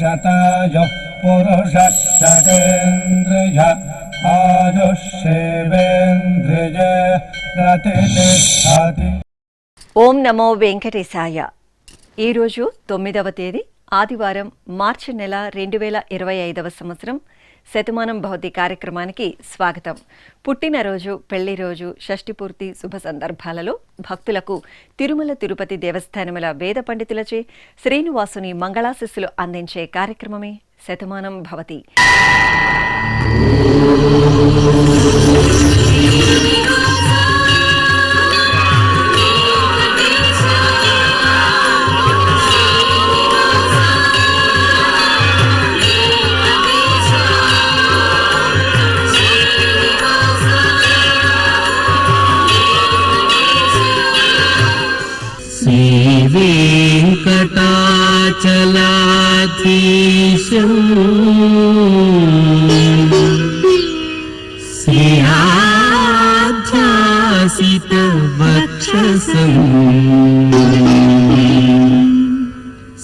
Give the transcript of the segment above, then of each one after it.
शतायुः पुरुषः शतेन्द्रिय आयुष्येवेन्द्रिये प्रतिष्ठति। ఓం నమో వెంకటేశాయ. ఈరోజు 9వ తేదీ ఆదివారం మార్చి నెల 2025వ సంవత్సరం శతమానం భవతి కార్యక్రమానికి స్వాగతం. పుట్టినరోజు, పెళ్లిరోజు, షష్ఠి పూర్తి శుభ సందర్భాలలో భక్తులకు తిరుమల తిరుపతి దేవస్థానముల వేద పండితులచే శ్రీనివాసుని మంగళాశిస్సులు అందించే కార్యక్రమమే శతమానం భవతి. శ్రీవేంకటాచలాధీశం శ్రీయాధ్యాసితవక్షసం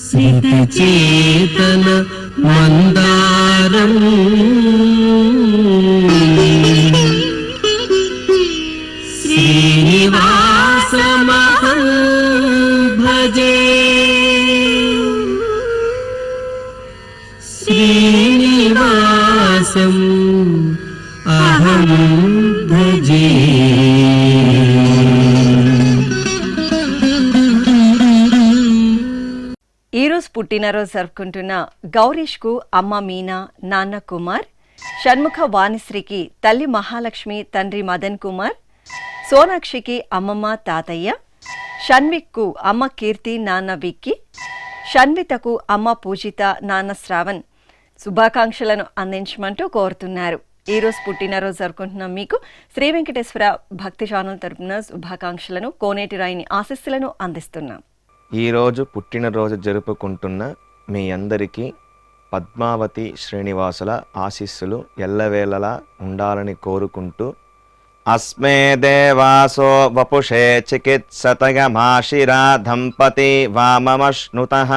శ్రితచేతన మందారం శ్రీనివాసమహం భజే. శ్రీనివాసం అహం భజే. ఈరోజు పుట్టినరోజు జరుపుకుంటున్న గౌరీష్కు అమ్మ మీనా, నాన్న కుమార్, షణ్ముఖ వాణిశ్రీకి తల్లి మహాలక్ష్మి, తండ్రి మదన్ కుమార్, సోనాక్షికి అమ్మమ్మ, తాతయ్య, షణ్విక్కు అమ్మ కీర్తి, నాన్న విక్కీ, షణ్వితకు అమ్మ పూజిత, నాన్న శ్రావణ్ శుభాకాంక్షలను అందించమంటూ కోరుతున్నారు. ఈరోజు పుట్టినరోజు జరుపుకుంటున్న మీకు శ్రీ వెంకటేశ్వర భక్తి ఛానల్ తరపున శుభాకాంక్షలను, కోనేటి రాయిని ఆశీస్సులను అందిస్తున్నాం. ఈరోజు పుట్టినరోజు జరుపుకుంటున్న మీ అందరికీ పద్మావతి శ్రీనివాసుల ఆశీస్సులు ఎల్లవేళలా ఉండాలని కోరుకుంటూ, అస్మే దేవాసో వపుషే చికిత్సతయమాశిరా దంపతి వామమశ్నుతః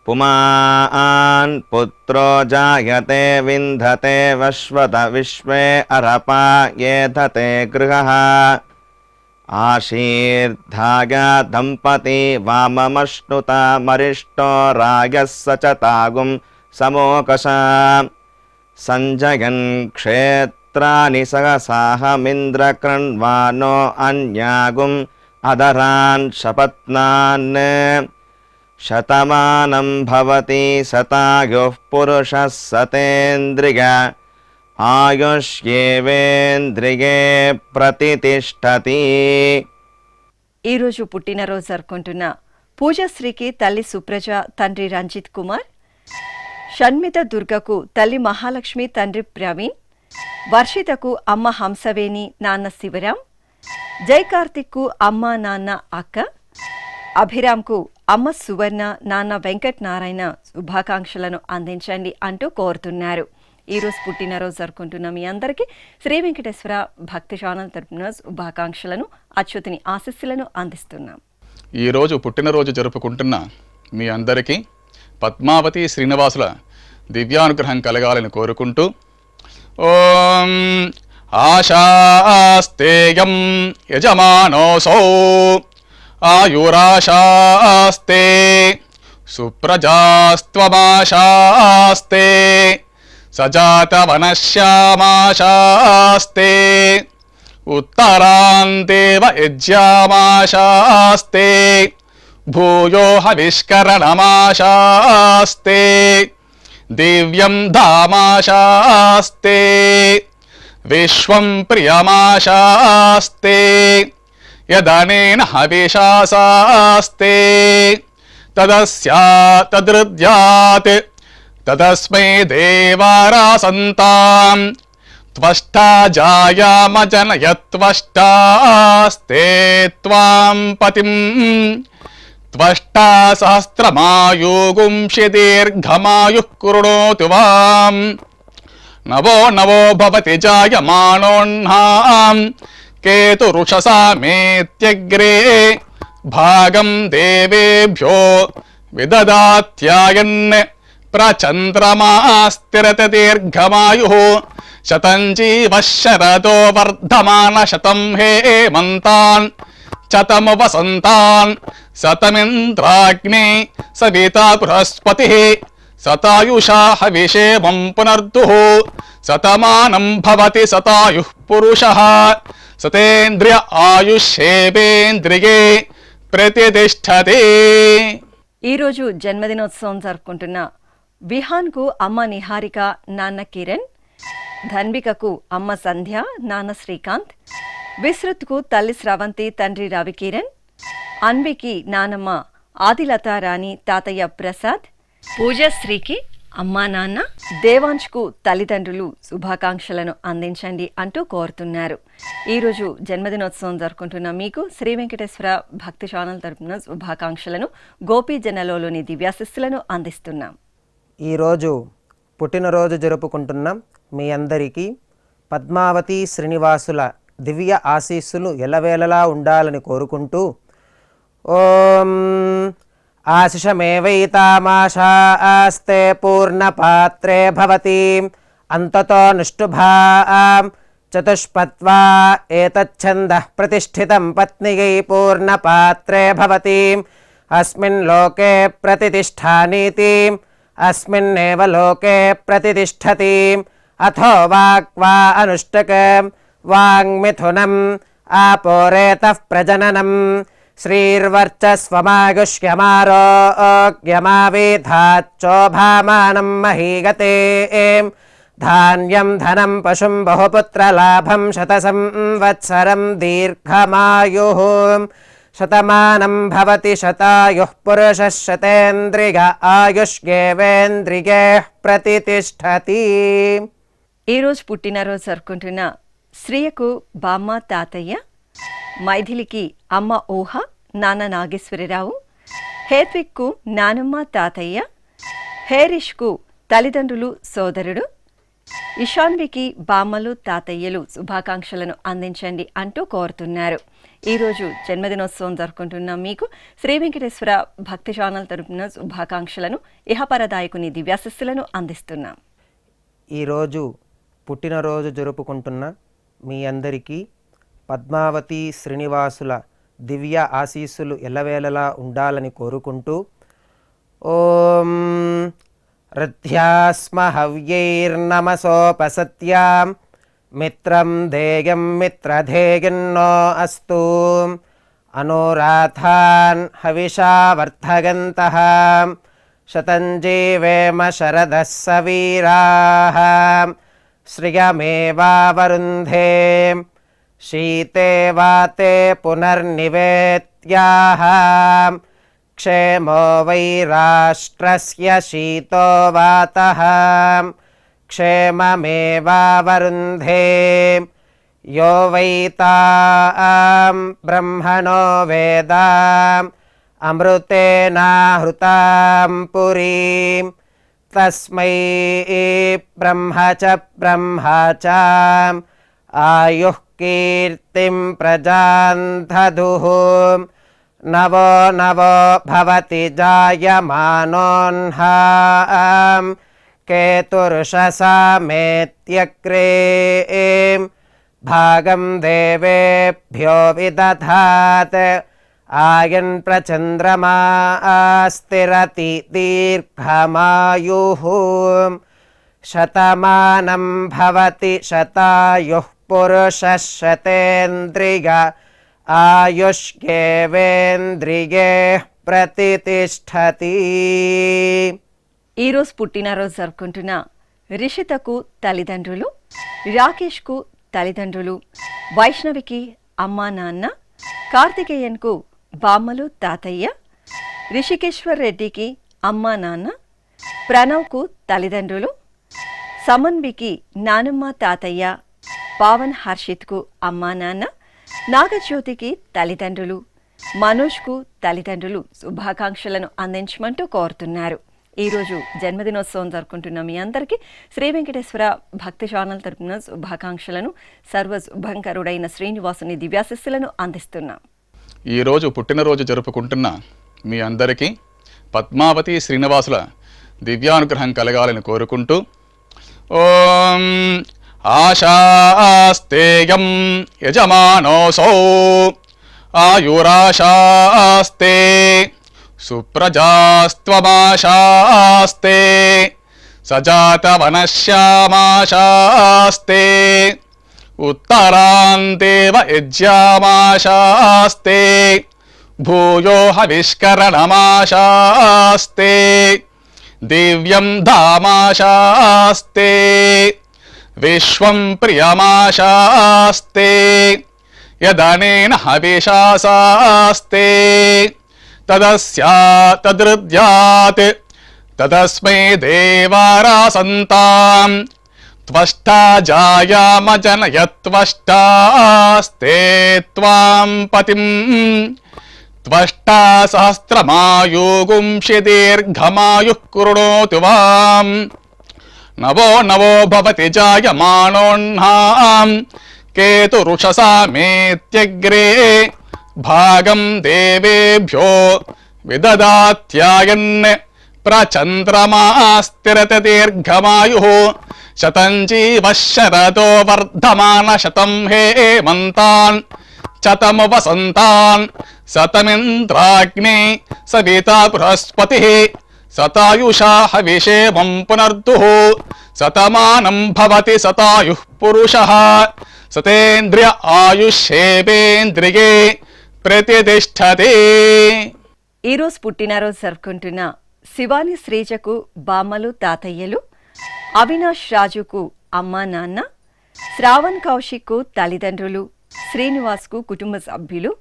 పుమాన్ పుత్రో జాయతే వింధతే వశ్వత విశ్వే అరపా ఏధతే గృహః ఆశీర్ధాయ దంపతి వామమశ్నుత మరిష్టో రాయః సచతాగుం సమోకష సంజయన్ క్షేత్రాని సహసాహమింద్రకృణ్వానో అన్యాగుం అదరాన్ శపత్నాన్ శతమానం భవతి శతాయుః పురుషः సతేంద్రియ ఆయుష్యేవేంద్రియే ప్రతిష్ఠతి. ఈరోజు పుట్టినరోజు జరుపుకుంటున్న పూజశ్రీకి తల్లి సుప్రజ, తండ్రి రంజిత్ కుమార్, షణ్మిత దుర్గకు తల్లి మహాలక్ష్మి, తండ్రి ప్రవీణ్, వర్షితకు అమ్మ హంసవేణి, నాన్న శివరాం, జై కార్తిక్కు అమ్మ, నాన్న అక్క, అభిరామ్కు అమ్మ సువర్ణ, నాన్న వెంకట్ నారాయణ శుభాకాంక్షలను అందించండి అంటూ కోరుతున్నారు. ఈరోజు పుట్టినరోజు జరుపుకుంటున్న మీ అందరికీ శ్రీ వెంకటేశ్వర భక్తి ఛానల్ తరపున శుభాకాంక్షలను, అచ్యుతుని ఆశీస్సులను అందిస్తున్నాం. ఈరోజు పుట్టినరోజు జరుపుకుంటున్న మీ అందరికీ పద్మావతి శ్రీనివాసుల దివ్యానుగ్రహం కలగాలని కోరుకుంటూ, ఓం ఆశాస్తేయం యజమానోసౌ ఆయురాశాస్తే సుప్రజాస్త్వమాశాస్తే సజాతవనశ్యామాశాస్తే ఉత్తరాందేవ యజ్యామాశాస్తే భూయో హవిష్కరణమాశాస్తే దివ్యం ధామాశాస్తే విశ్వం ప్రియమాశాస్తే యదనేన హవిషాసాస్తే తదస్యాతదృద్యాత్ తదస్మై దేవారాసంతాం త్వష్టా జాయామజనయత్వష్టాస్తే త్వాం పతిం త్వష్టా సహస్రమాయుగుంషి దీర్ఘమాయుః కృణోతు వాం నవో నవో భవతి జాయమానోన్నాం కేతురుషసా మేత్యగ్రే భాగం దేవేభ్యో విదదాత్యాయన్ ప్రచంద్రమా స్థిరత దీర్ఘమాయు శతం జీవ శరదో వర్ధమాన శతం హేమంతాన్ శతము వసంతాన్ శతమింద్రాగ్ని సవితా బృహస్పతి శతాయుషా హవిషేమం పునర్దుః శతమానం భవతి శతాయుః పురుషః శతేంద్రియ ఆయుష్యేవేంద్రియే ప్రతిష్టతే. ఈరోజు జన్మదినోత్సవం జరుపుకుంటున్న విహాన్కు అమ్మ నిహారిక, నాన్న కిరణ్, ధన్వికకు అమ్మ సంధ్య, నాన్న శ్రీకాంత్, విశ్రుత్కు తల్లి స్రవంతి, తండ్రి రవికిరణ్, అన్వికి నానమ్మ ఆదిలతారాణి, తాతయ్య ప్రసాద్, పూజశ్రీకి అమ్మా నాన్న, దేవాంష్కు తల్లిదండ్రులు శుభాకాంక్షలను అందించండి అంటూ కోరుతున్నారు. ఈరోజు జన్మదినోత్సవం జరుపుకుంటున్న మీకు శ్రీ వెంకటేశ్వర భక్తి ఛానల్ తరపున శుభాకాంక్షలను, గోపీ జనలోని దివ్యాశిస్సులను అందిస్తున్నాం. ఈరోజు పుట్టినరోజు జరుపుకుంటున్న మీ అందరికీ పద్మావతి శ్రీనివాసుల దివ్య ఆశీస్సులు ఎల్లవేళలా ఉండాలని కోరుకుంటూ ఓం ఆశిషమేవైతామాశాస్తే పూర్ణపాత్రే భవతి అంతతో నిష్ఠుభాం చతుష్పత్వా ఏతచ్ఛందః ప్రతిష్ఠితం పత్నిగై పూర్ణపాత్రే భవతి అస్మిన్ లోకే ప్రతిష్ఠానీతి అస్మిన్నేవ లోకే ప్రతిష్టతి అథో వాక్వా అనుష్టకం వాంగ్మిథునం ఆపోరేతః ప్రజననం శ్రీర్వర్చస్వమాగుష్యమారోగ్యమావేధాచ్చోభామానం మహీగతే ధాన్యం ధనం పశుం బహుపుత్రలాభం శతసంవత్సరం దీర్ఘమాయుః శతమానం భవతి శతాయుః పురుషः శతేంద్రియ ఆయుష్యేవేంద్రియే ప్రతిష్టతి. ఈరోజు పుట్టినరోజు జరుపుకుంటున్న శ్రియకు బామ్మ, తాతయ్య, మైథిలికి అమ్మ ఊహ, నాన్న నాగేశ్వరరావు, హేత్విక్కు నానమ్మ, తాతయ్య, హేరిష్కు తల్లిదండ్రులు, సోదరుడు, ఇషాన్వికి బామ్మలు, తాతయ్యలు శుభాకాంక్షలను అందించండి అంటూ కోరుతున్నారు. ఈరోజు జన్మదినోత్సవం జరుపుకుంటున్న మీకు శ్రీ వెంకటేశ్వర భక్తి ఛానల్ తరపున శుభాకాంక్షలను, ఇహపరదాయకుని దివ్యాశిస్సులను అందిస్తున్నాం. ఈరోజు పుట్టినరోజు జరుపుకుంటున్న మీ అందరికీ పద్మావతి శ్రీనివాసుల దివ్య ఆశీస్సులు ఎల్లవేళలా ఉండాలని కోరుకుంటూ ఓం రథ్యాస్మ హవ్యైర్నమసోపసత్యాం మిత్రం ధేయం మిత్రధేయన్నో అస్తు అనురాధాన్ హవిషా వర్ధగంతః శతం జీవేమ శరదః సవీరాః శ్రియమేవావరుంధే శీతే వాతే పునర్నివేత్యాః క్షేమో వై రాష్ట్రస్య శీతో వాతః క్షేమమేవావరుంధే యో వై తాం బ్రహ్మణో వేదాం అమృతేనాహృతాం పురీం తస్మై బ్రహ్మ చ ఆయుః కీర్తిం ప్రజాం దదుః నవో నవో భవతి జాయమానోన్హాం కేతుర్షసామేత్యగ్రే భాగం దేవేభ్యో విదధాత్ ఆయన్ ప్రచంద్రమా స్థిరతి దీర్ఘమాయుః శతమానం భవతి శతాయుః పురుషः శతేంద్రియ ఆయుష్యేవేంద్రియే ప్రతిష్టతి. ఈరోజు పుట్టినరోజు జరుపుకుంటున్న రిషితకు తల్లిదండ్రులు, రాకేష్కు తల్లిదండ్రులు, వైష్ణవికి అమ్మా నాన్న, కార్తికేయన్కు బామ్మలు, తాతయ్య, రిషికేశ్వర్ రెడ్డికి అమ్మా నాన్న, ప్రణవ్కు తల్లిదండ్రులు, సమన్వికి నానమ్మ, తాతయ్య, పావన్ హర్షిత్కు అమ్మా నాన్న, నాగజ్యోతికి తల్లిదండ్రులు, మనోజ్కు తల్లిదండ్రులు శుభాకాంక్షలను అందించమంటూ కోరుతున్నారు. ఈరోజు జన్మదినోత్సవం జరుపుకుంటున్న మీ అందరికీ శ్రీ వెంకటేశ్వర భక్తి ఛానల్ తరపున శుభాకాంక్షలను, సర్వ శుభంకరుడైన శ్రీనివాసుని దివ్యాశిస్సులను అందిస్తున్నాం. ఈరోజు పుట్టినరోజు జరుపుకుంటున్న మీ అందరికీ పద్మావతి శ్రీనివాసుల దివ్యానుగ్రహం కలగాలని కోరుకుంటూ ఓం ఆశాస్తేయం యజమానోసౌ ఆయురాశాస్తే సుప్రజాస్త్వమాశాస్తే సజాతవనశ్యామాశాస్తే ఉత్తరాందేవ యజ్యామాశాస్తే భూయో హవిష్కరణమాశాస్తే దివ్యం ధామాశాస్తే విశ్వం ప్రియమాశాస్తే యదనేన హవిషాసాస్తే తదృద్యాత్ తదస్మై దేవారాసంతాం త్వష్టా జాయామజనయత్వష్టాస్తే త్వాం పతిం త్వష్టా సహస్రమాయుగుంషి దీర్ఘమాయుః కృణోతు వాం నవో నవో భవతి జాయమానోన్నాం కేతురుషసామేత్యగ్రే భాగం దేవేభ్యో విదదాత్యాయన్ ప్రచంద్రమాస్తిరత దీర్ఘమాయుః శతం జీవః శరదో వర్ధమాన శతం హేమంతాన్ శతము వసంతాన్ శతమింద్రాగ్నే సవితా బృహస్పతిః శతాయుషా హవిషేమం పునర్దుః శతమానం భవతి శతాయుః పురుషః సతేంద్రియ ఆయుష్యేవేంద్రియే ప్రతిష్టతే. ఈరోజు పుట్టినరోజు జరుపుకుంటున్న శివాని శ్రీజకు బామ్మలు తాతయ్యలు, అవినాష్ రాజుకు అమ్మా నాన్న, శ్రావణ్ కౌశిక్కు తల్లిదండ్రులు, శ్రీనివాస్కు కుటుంబ సభ్యులు,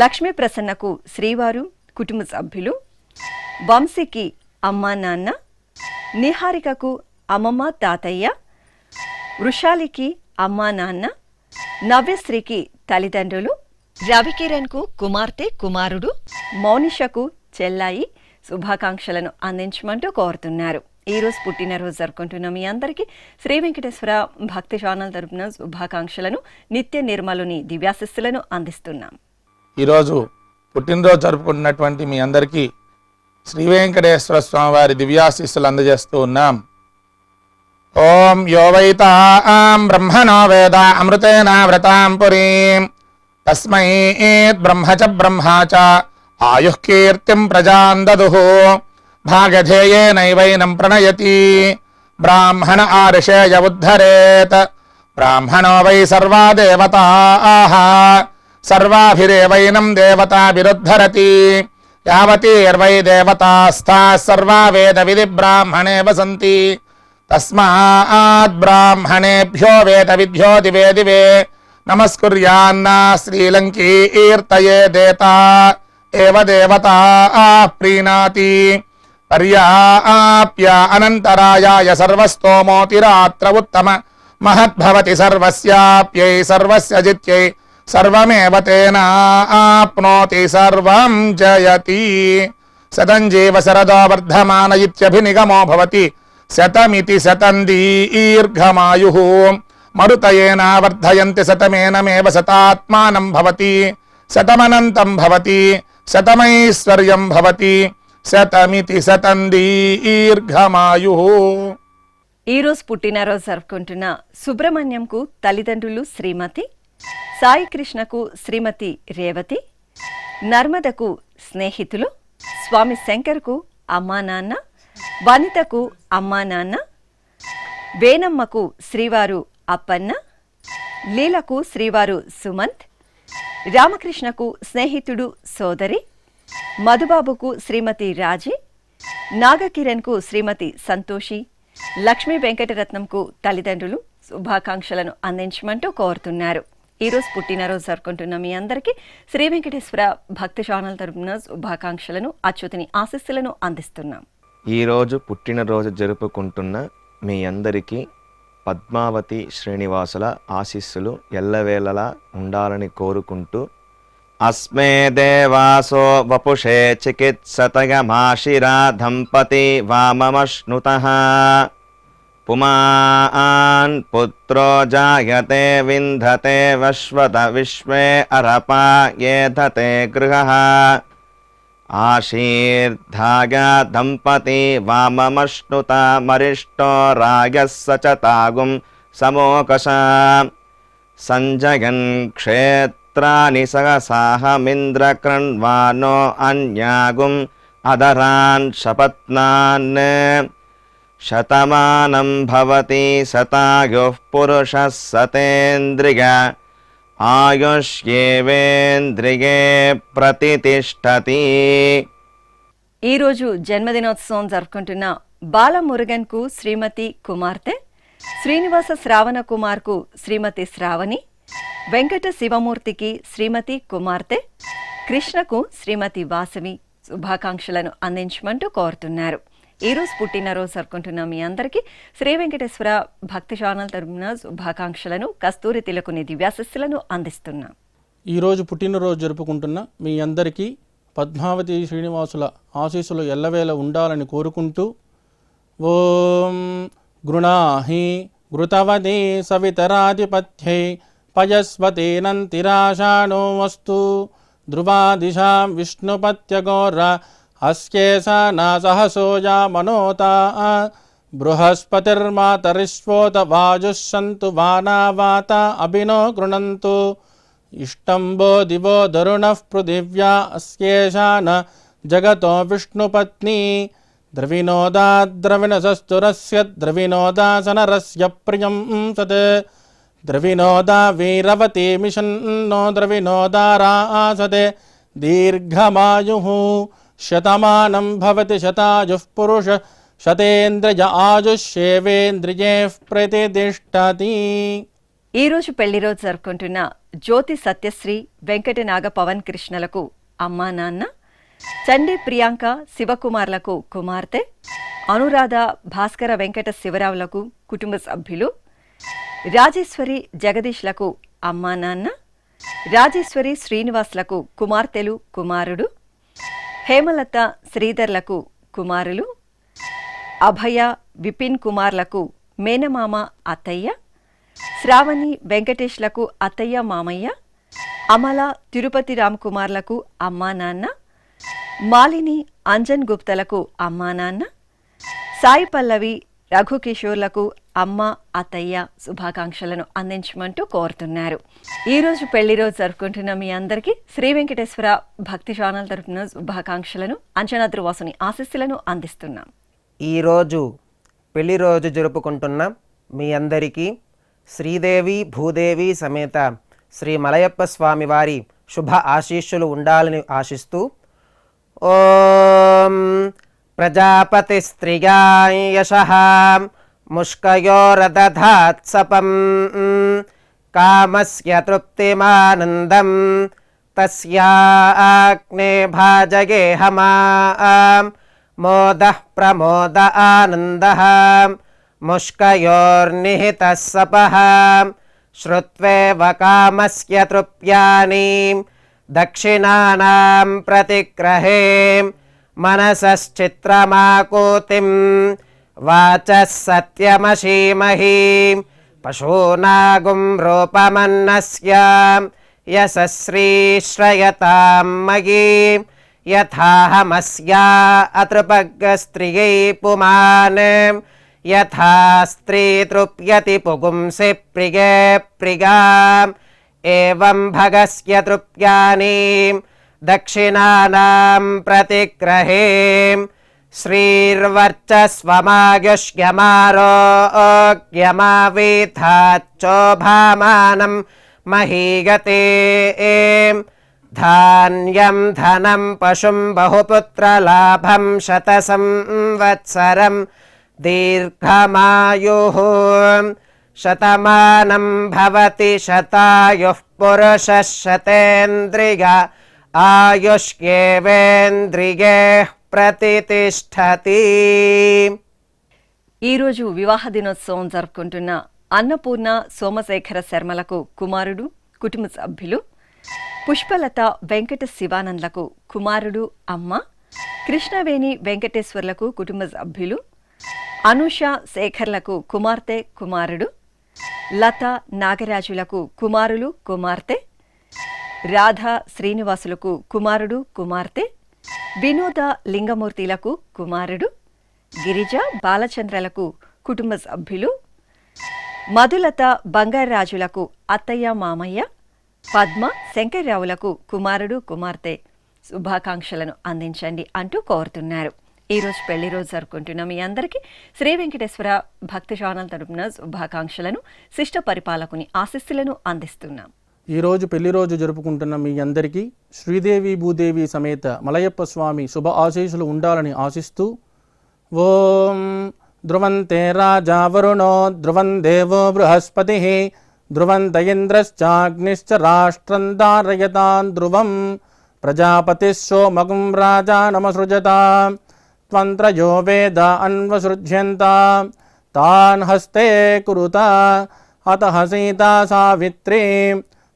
లక్ష్మీ ప్రసన్నకు శ్రీవారు కుటుంబ సభ్యులు, వంశీకి అమ్మా నాన్న, నిహారికకు అమ్మమ్మ తాతయ్య, వృషాలికి అమ్మా నాన్న, నవ్యశ్రీకి తల్లిదండ్రులు, రవికిరణ్కు కుమార్తె కుమారుడు, మౌనిషకు చెల్లాయి శుభాకాంక్షలను అందించమంటూ కోరుతున్నారు. ఈరోజు పుట్టినరోజు జరుపుకుంటున్న మీ అందరికీ శ్రీ వెంకటేశ్వర భక్తి ఛానల్ తరపున శుభాకాంక్షలను, నిత్య నిర్మలుని దివ్యాశిస్సులను అందిస్తున్నాం. ఈరోజు పుట్టినరోజు జరుపుకుంటున్నటువంటి మీ అందరికీ శ్రీ వెంకటేశ్వర స్వామివారి దివ్యాశిస్సులు అందజేస్తూ ఉన్నాం. ఓం యో వైతాం బ్రహ్మణో వేద అమృతేన వ్రతాం పురీం తస్మై బ్రహ్మ చ బ్రహ్మా చ ఆయుః కీర్తిం ప్రజాం దదుః భాగధేయేనైవైనం ప్రణయతి బ్రాహ్మణ ఆర్షేయ ఉద్ధరేత్ బ్రాహ్మణో వై సర్వా దేవతాః సర్వాభిరేవైనం దేవతాభిరుద్ధరతి యావతీర్వై దేవతాస్థాః సర్వా వేద విధి బ్రాహ్మణే వసంతి తస్మాత్ బ్రాహ్మణేభ్యో వేద విద్యో దివే దివే నమస్కుర్యాన్నా శ్రీలంకీర్తయే దేతా ఏవ దేవతా ప్రీణాతి పర్యాప్య అనంతరాయాయ సర్వస్తోమోతిరాత్ర ఉత్తమ మహద్భవతి సర్వస్యాప్యై సర్వస్య జిత్యై సర్వమేవ తేనాప్నోతి సర్వం జయతి శతం జీవ శరదో వర్ధమాన ఇత్యభినిగమో భవతి శతమితి శతం దీర్ఘమాయుః మరుతయేన వర్ధయంతి శతమేనమేవ శతాత్మానం భవతి శతమనంతం భవతి శతమైశ్వర్యం భవతి శతమితి శతం దీర్ఘమాయుః. ఈరోజు పుట్టినరోజు జరుపుకుంటున్న సుబ్రహ్మణ్యంకు తల్లిదండ్రులు శ్రీమతి, సాయి కృష్ణకు శ్రీమతి రేవతి, నర్మదకు స్నేహితులు, స్వామి శంకర్కు అమ్మా నాన్న, వనితకు అమ్మా నాన్న, వేణమ్మకు శ్రీవారు అప్పన్న, లీలకు శ్రీవారు సుమంత్, రామకృష్ణకు స్నేహితుడు సోదరి, మధుబాబుకు శ్రీమతి రాజీ, నాగకిరణ్కు శ్రీమతి సంతోషి, లక్ష్మీ వెంకటరత్నంకు తల్లిదండ్రులు శుభాకాంక్షలను అందించమంటూ కోరుతున్నారు. ఈరోజు పుట్టినరోజు జరుపుకుంటున్న మీ అందరికీ శ్రీ వెంకటేశ్వర భక్తి ఛానల్ తరపున శుభాకాంక్షలను, అచ్యుతుని ఆశీస్సులను అందిస్తున్నాం. ఈరోజు పుట్టినరోజు జరుపుకుంటున్న మీ అందరికీ పద్మావతి శ్రీనివాసుల ఆశీస్సులు ఎల్లవేళలా ఉండాలని కోరుకుంటూ అస్మే దేవాసో వపుషే చికిత్సతయమాశిరా దంపతి వామమశ్నుతః పుమాన్ పుత్రో జాయతే వింధతే వశ్వత విశ్వే అరపా ఏధతే గృహః ఆశీర్ధాయ దంపతి వామమశ్నుతమరిష్టో రాగः స చ తాగుం సమోకష సంజయన్ క్షేత్రాని సహసాహమింద్రకృణ్వానో అన్యాగుం అదరాన్ శపత్నాన్ శతమానం భవతి శతాయుః పురుషः సతేంద్రియ ఆయుష్యేవేంద్రియే ప్రతితిష్టతి. ఈరోజు జన్మదినోత్సవం జరుపుకుంటున్న బాలమురుగన్కు శ్రీమతి కుమార్తె, శ్రీనివాస శ్రావణ కుమార్కు శ్రీమతి శ్రావణి, వెంకట శివమూర్తికి శ్రీమతి కుమార్తె, కృష్ణకు శ్రీమతి వాసవి శుభాకాంక్షలను అందించమంటూ కోరుతున్నారు. ఈరోజు పుట్టినరోజు జరుపుకుంటున్న మీ అందరికీ శ్రీ వెంకటేశ్వర భక్తి ఛానల్ తరపున శుభాకాంక్షలను, కస్తూరి తిలకుని దివ్యాశస్సులను అందిస్తున్నాం. ఈరోజు పుట్టినరోజు జరుపుకుంటున్న మీ అందరికీ పద్మావతి శ్రీనివాసుల ఆశీస్సులు ఎల్లవేళ ఉండాలని కోరుకుంటూ ఓం గృణాహి ఘృతవతి సవితరాధిపత్యై పయస్వతేనంతిరాశానో వస్తు ధ్రువాదిశాం విష్ణుపత్యగోర అస్యేషా నాసహసోజా మనోతా బృహస్పతిర్మాతరిష్వోత వాయుః సంతు వానావాత అభినో గృణంతు ఇష్టంబో దివో దరుణః పృథివ్యా అస్యేషా న జగతో విష్ణుపత్ని ద్రవినోదా ద్రవిణసస్తురస్య ద్రవినోదాసనరస్య ప్రియం సత్ ద్రవినోదా వీరవతి మిషన్నో ద్రవినోదారాసతే దీర్ఘమాయుః శతమానం భవతి శతాయుః పురుష శతేంద్రియ ఆయుష్యేవేంద్రియే ప్రతితిష్టతి. ఈరోజు పెళ్లిరోజు జరుపుకుంటున్న జ్యోతి సత్యశ్రీ, వెంకట నాగ పవన్ కృష్ణలకు అమ్మా నాన్న, చండీ ప్రియాంక శివకుమార్లకు కుమార్తె, అనురాధ భాస్కర వెంకట శివరావులకు కుటుంబ సభ్యులు, రాజేశ్వరి జగదీష్లకు అమ్మా నాన్న, రాజేశ్వరి శ్రీనివాస్లకు కుమార్తెలు కుమారుడు, హేమలత శ్రీధర్లకు కుమారులు, అభయ విపిన్ కుమార్లకు మేనమామ అత్తయ్య, శ్రావణి వెంకటేష్లకు అత్తయ్య మామయ్య, అమల తిరుపతి రామ్కుమార్లకు అమ్మా నాన్న, మాలిని అంజన్ గుప్తలకు అమ్మా నాన్న, సాయి పల్లవి రఘుకిషోర్లకు అమ్మ అత్తయ్య శుభాకాంక్షలను అందించమంటూ కోరుతున్నారు. ఈరోజు పెళ్లిరోజు జరుపుకుంటున్న మీ అందరికీ శ్రీ వెంకటేశ్వర భక్తి ఛానల్ తరపున శుభాకాంక్షలను, అంచనాద్రి వాసుని ఆశీస్సులను అందిస్తున్నాం. ఈరోజు పెళ్లి రోజు జరుపుకుంటున్న మీ అందరికీ శ్రీదేవి భూదేవి సమేత శ్రీ మలయప్ప స్వామి వారి శుభ ఆశీస్సులు ఉండాలని ఆశిస్తూ ఓం ప్రజాపతి స్త్రియాయ యశః ముష్కయోరదధాత్సపం కామస్య తృప్తిమానందం తస్యాగ్నే భాజగేహమాం మోదః ప్రమోద ఆనందః ముష్కయోర్నిహితః సపః శ్రుత్వేవ కామస్య తృప్యాని దక్షిణానాం ప్రతిగ్రహే మనసశ్చిత్రమాకూతిం వాచः సత్యమశీమహి పశూనాగుం రూపమన్నస్య యశశ్రీశ్రయతాం మయీ యథాహమస్యా అతృపగ్గస్త్రియై పుమాన్ యథా స్త్రీ తృప్యతి పుగుంసి ప్రియే ప్రియాం ఏవం భగస్య తృప్యాని దక్షిణానాం ప్రతిగ్రహే శ్రీర్వర్చస్వమాయుష్యమారోగ్యమావీథాచ్చోభామానం మహీగతే ధాన్యం ధనం పశుం బహుపుత్రలాభం శతసంవత్సరం దీర్ఘమాయుః శతమానం భవతి శతాయుః పురుషः శతేంద్రియ ఆయుష్యేవేంద్రియే ప్రతితిష్టతి. ఈరోజు వివాహ దినోత్సవం జరుపుకుంటున్న అన్నపూర్ణ సోమశేఖర శర్మలకు కుమారుడు కుటుంబ సభ్యులు, పుష్పలత వెంకట శివానంద్లకు కుమారుడు అమ్మ, కృష్ణవేణి వెంకటేశ్వర్లకు కుటుంబ సభ్యులు, అనూష శేఖర్లకు కుమార్తె కుమారుడు, లత నాగరాజులకు కుమారులు కుమార్తె, రాధ శ్రీనివాసులకు కుమారుడు కుమార్తె, వినోద లింగమూర్తిలకు కుమారుడు, గిరిజ బాలచంద్రలకు కుటుంబ సభ్యులు, మధులత బంగారాజులకు అత్తయ్య మామయ్య, పద్మ శంకర్రావులకు కుమారుడు కుమార్తె శుభాకాంక్షలను అందించండి అంటూ కోరుతున్నారు. ఈరోజు పెళ్లి రోజు జరుపుకుంటున్న మీ అందరికీ శ్రీ వెంకటేశ్వర భక్తి ఛానల్ తరపున శుభాకాంక్షలను, శిష్ట పరిపాలకుని ఆశీస్సులను అందిస్తున్నాం. ఈరోజు పెళ్లి రోజు జరుపుకుంటున్న మీ అందరికీ శ్రీదేవి భూదేవి సమేత మలయప్ప స్వామి శుభ ఆశీస్సులు ఉండాలని ఆశిస్తూ ఓం ధ్రువంతే రాజా వరుణో ధ్రువం దేవో బృహస్పతి ధ్రువంత ఇంద్రశ్చాగ్నిశ్చ రాష్ట్రం ధారయతాన్ ధ్రువం ప్రజాపతిः సోమగం రాజా నమసృజతా త్వంత్రయో వేద అన్వసృజ్యంత తాన్ హస్తే కురుతా అతః సీతా సావిత్రీ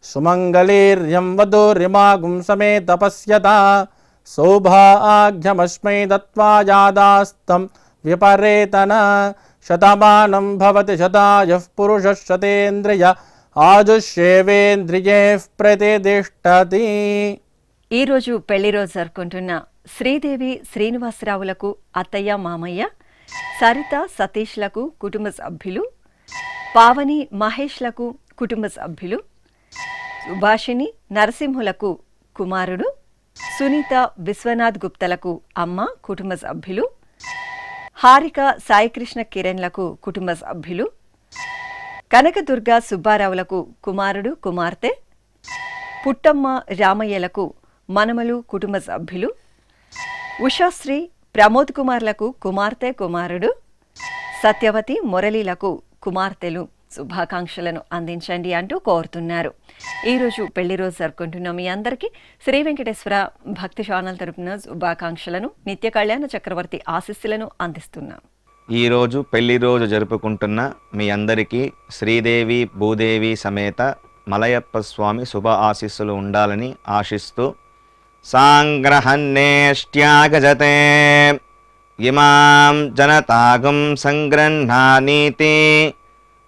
సుమంగళీర్యం వధూరిమాగుం సమేత పశ్యత సౌభాగ్యమస్మై దత్వా యాదాస్తం విపరేతన శతమానం భవతి శతాయః పురుషः శతేంద్రియ ఆజుష్యేవేంద్రియే ప్రతిష్టతి. ఈరోజు పెళ్లి రోజు జరుపుకుంటున్న శ్రీదేవి శ్రీనివాసరావులకు అత్తయ్య మామయ్య, సరిత సతీష్లకు కుటుంబ సభ్యులు, పావని మహేష్లకు కుటుంబ సభ్యులు, సుభాషిణి నరసింహులకు కుమారుడు, సునీత విశ్వనాథ్ గుప్తలకు అమ్మ కుటుంబ సభ్యులు, హారిక సాయికృష్ణ కిరణ్లకు కుటుంబ సభ్యులు, కనకదుర్గ సుబ్బారావులకు కుమారుడు కుమార్తె, పుట్టమ్మ రామయ్యలకు మనమలు కుటుంబ సభ్యులు, ఉషాశ్రీ ప్రమోద్ కుమార్లకు కుమార్తె కుమారుడు, సత్యవతి మురళీలకు కుమార్తెలు శుభాకాంక్షలను అందించండి అంటూ కోరుతున్నారు. ఈరోజు పెళ్లి రోజు జరుపుకుంటున్న మీ అందరికీ శ్రీ వెంకటేశ్వర భక్తి ఛానల్ తరపున శుభాకాంక్షలను, నిత్య కళ్యాణ చక్రవర్తి ఆశీస్సులను అందిస్తున్నాం. ఈరోజు పెళ్లి రోజు జరుపుకుంటున్న మీ అందరికీ శ్రీదేవి భూదేవి సమేత మలయప్ప స్వామి శుభ ఆశీస్సులు ఉండాలని ఆశిస్తూ సాంగ్రహన్నేష్ట్యాగజతే ఇమాం జనతాగం సంగృహ్ణానీతి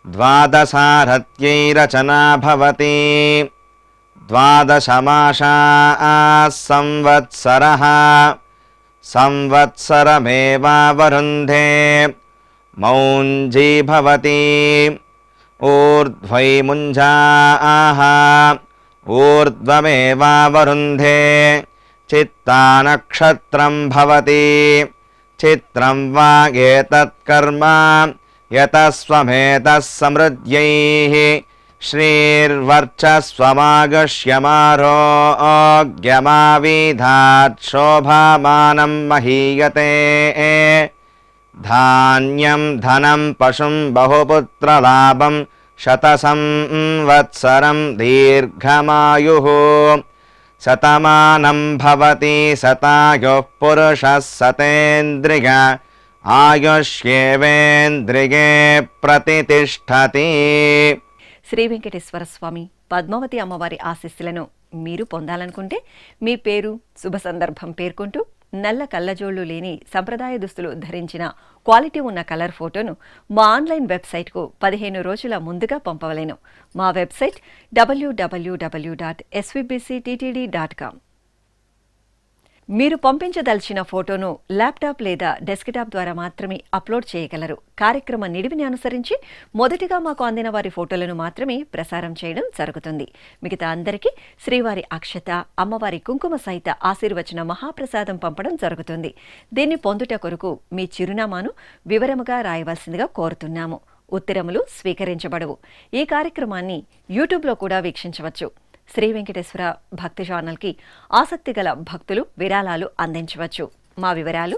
ద్వాదశారథ్యై రచనా భవతి ద్వాదశమాసా సంవత్సరః సంవత్సరమేవావరుంధే మౌంజీ భవతి ఊర్ధ్వై ముంజాః ఊర్ధ్వమేవావరుంధే చిత్తానక్షత్రం భవతి చిత్రం వా ఏతత్కర్మ యతస్వమేతః సమృద్ధ్యైః శ్రీర్వర్చస్వమాగశ్యమారోగ్యమావిధాత్ శోభామానం మహీయతే ధాన్యం ధనం పశుం బహుపుత్రలాభం శతసంవత్సరం దీర్ఘమాయుః శతమానం భవతి శతాయుః పురుషः శతేంద్రియ ఆయుష్యేవేంద్రియే ప్రతిష్టతి. శ్రీ వెంకటేశ్వర స్వామి పద్మావతి అమ్మవారి ఆశీస్సులను మీరు పొందాలనుకుంటే మీ పేరు, శుభ సందర్భం పేర్కొంటూ నల్ల కళ్ళజోళ్లు లేని సంప్రదాయ దుస్తులు ధరించిన క్వాలిటీ ఉన్న కలర్ ఫోటోను మా ఆన్లైన్ వెబ్సైట్కు 15 రోజుల ముందుగా పంపవలేను. మా వెబ్సైట్ www.svbcttd.com. మీరు పంపించదలిచిన ఫోటోను ల్యాప్టాప్ లేదా డెస్క్టాప్ ద్వారా మాత్రమే అప్లోడ్ చేయగలరు. కార్యక్రమ నిడివిని అనుసరించి మొదటిగా మాకు అందిన వారి ఫోటోలను మాత్రమే ప్రసారం చేయడం జరుగుతుంది. మిగతా అందరికీ శ్రీవారి అక్షత, అమ్మవారి కుంకుమ సహిత ఆశీర్వచన మహాప్రసాదం పంపడం జరుగుతుంది. దీన్ని పొందుట కొరకు మీ చిరునామాను వివరముగా రాయవలసిందిగా కోరుతున్నాము. ఉత్తరములు స్వీకరించబడవు. ఈ కార్యక్రమాన్ని యూట్యూబ్లో కూడా వీక్షించవచ్చు. శ్రీ వెంకటేశ్వర భక్తి ఛానల్కి ఆసక్తి గల భక్తులు విరాళాలు అందించవచ్చు. మా వివరాలు